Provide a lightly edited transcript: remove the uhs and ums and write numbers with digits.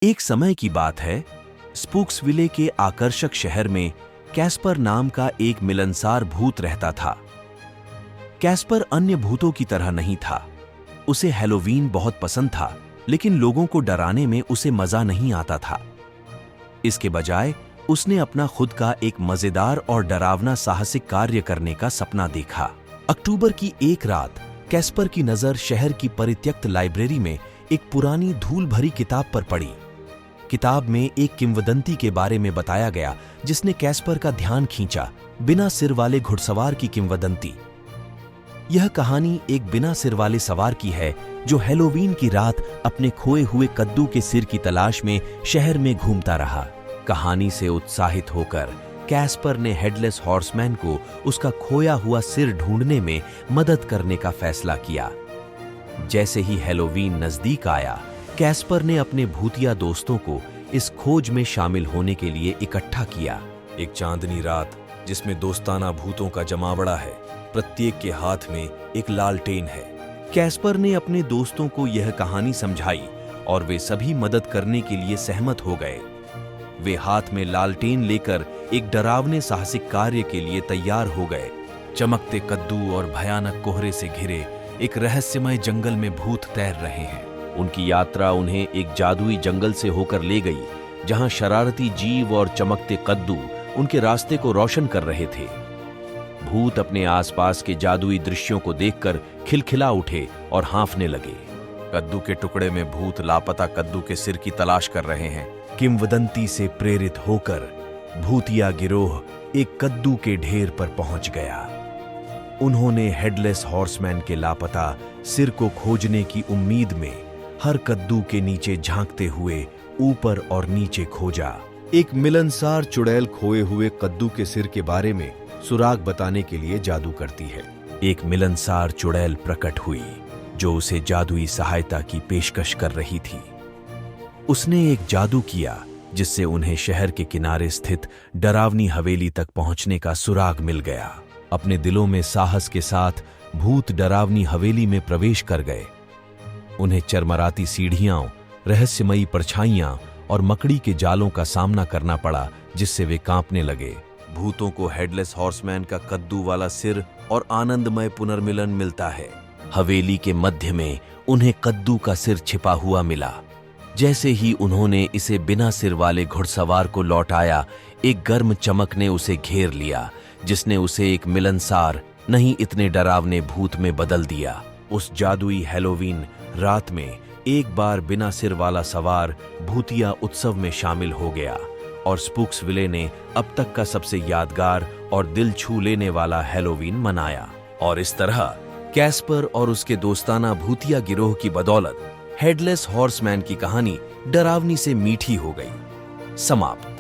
एक समय की बात है, स्पूक्सविले के आकर्षक शहर में कैस्पर नाम का एक मिलनसार भूत रहता था। कैस्पर अन्य भूतों की तरह नहीं था। उसे हैलोवीन बहुत पसंद था, लेकिन लोगों को डराने में उसे मजा नहीं आता था। इसके बजाय उसने अपना खुद का एक मजेदार और डरावना साहसिक कार्य करने का सपना देखा। अक्टूबर की एक रात कैस्पर की नजर शहर की परित्यक्त लाइब्रेरी में एक पुरानी धूल भरी किताब पर पड़ी। किताब में एक किंवदंती के बारे में बताया गया जिसने कैस्पर का ध्यान खींचा। बिना सिर वाले घुड़सवार की किंवदंती। यह कहानी एक बिना सिर वाले सवार की है जो हैलोवीन की रात अपने खोए हुए कद्दू के सिर की तलाश में शहर में घूमता रहा। कहानी से उत्साहित होकर कैस्पर ने हेडलेस हॉर्समैन को उसका खोया हुआ सिर ढूंढने में मदद करने का फैसला किया। जैसे ही हैलोवीन नजदीक आया, कैस्पर ने अपने भूतिया दोस्तों को इस खोज में शामिल होने के लिए इकट्ठा किया। एक चांदनी रात जिसमें दोस्ताना भूतों का जमावड़ा है। प्रत्येक के हाथ में एक लालटेन है। कैस्पर ने अपने दोस्तों को यह कहानी समझाई और वे सभी मदद करने के लिए सहमत हो गए। वे हाथ में लालटेन लेकर एक डरावने साहसिक कार्य के लिए तैयार हो गए। चमकते कद्दू और भयानक कोहरे से घिरे एक रहस्यमय जंगल में भूत तैर रहे हैं। उनकी यात्रा उन्हें एक जादुई जंगल से होकर ले गई, जहां शरारती जीव और चमकते कद्दू उनके रास्ते को रोशन कर रहे थे। भूत अपने आसपास के जादुई दृश्यों को देखकर खिलखिला उठे और हाँफने लगे। कद्दू के टुकड़े में भूत लापता कद्दू के सिर की तलाश कर रहे हैं। किंवदंती से प्रेरित होकर भूतिया गिरोह एक कद्दू के ढेर पर पहुंच गया। उन्होंने हेडलेस हॉर्समैन के लापता सिर को खोजने की उम्मीद में हर कद्दू के नीचे झांकते हुए ऊपर और नीचे खोजा। एक मिलनसार चुड़ैल खोए हुए कद्दू के सिर के बारे में सुराग बताने के लिए जादू करती है। एक मिलनसार चुड़ैल प्रकट हुई जो उसे जादुई सहायता की पेशकश कर रही थी। उसने एक जादू किया जिससे उन्हें शहर के किनारे स्थित डरावनी हवेली तक पहुंचने का सुराग मिल गया। अपने दिलों में साहस के साथ भूत डरावनी हवेली में प्रवेश कर गए। उन्हें चरमराती सीढ़ियां, रहस्यमयी परछाइयां और मकड़ी के जालों का सामना करना पड़ा, जिससे वे कांपने लगे। भूतों को हेडलेस हॉर्समैन का कद्दू वाला सिर और आनंदमय पुनर्मिलन मिलता है। हवेली के मध्य में उन्हें कद्दू का सिर छिपा हुआ मिला। जैसे ही उन्होंने इसे बिना सिर वाले घुड़सवार को लौटाया, एक गर्म चमक ने उसे घेर लिया, जिसने उसे एक मिलनसार नहीं इतने डरावने भूत में बदल दिया। उस जादुई हैलोवीन रात में एक बार बिना सिर वाला सवार भूतिया उत्सव में शामिल हो गया और स्पूक्सविले ने अब तक का सबसे यादगार और दिल छू लेने वाला हैलोवीन मनाया। और इस तरह कैस्पर और उसके दोस्ताना भूतिया गिरोह की बदौलत हेडलेस हॉर्समैन की कहानी डरावनी से मीठी हो गई। समाप्त।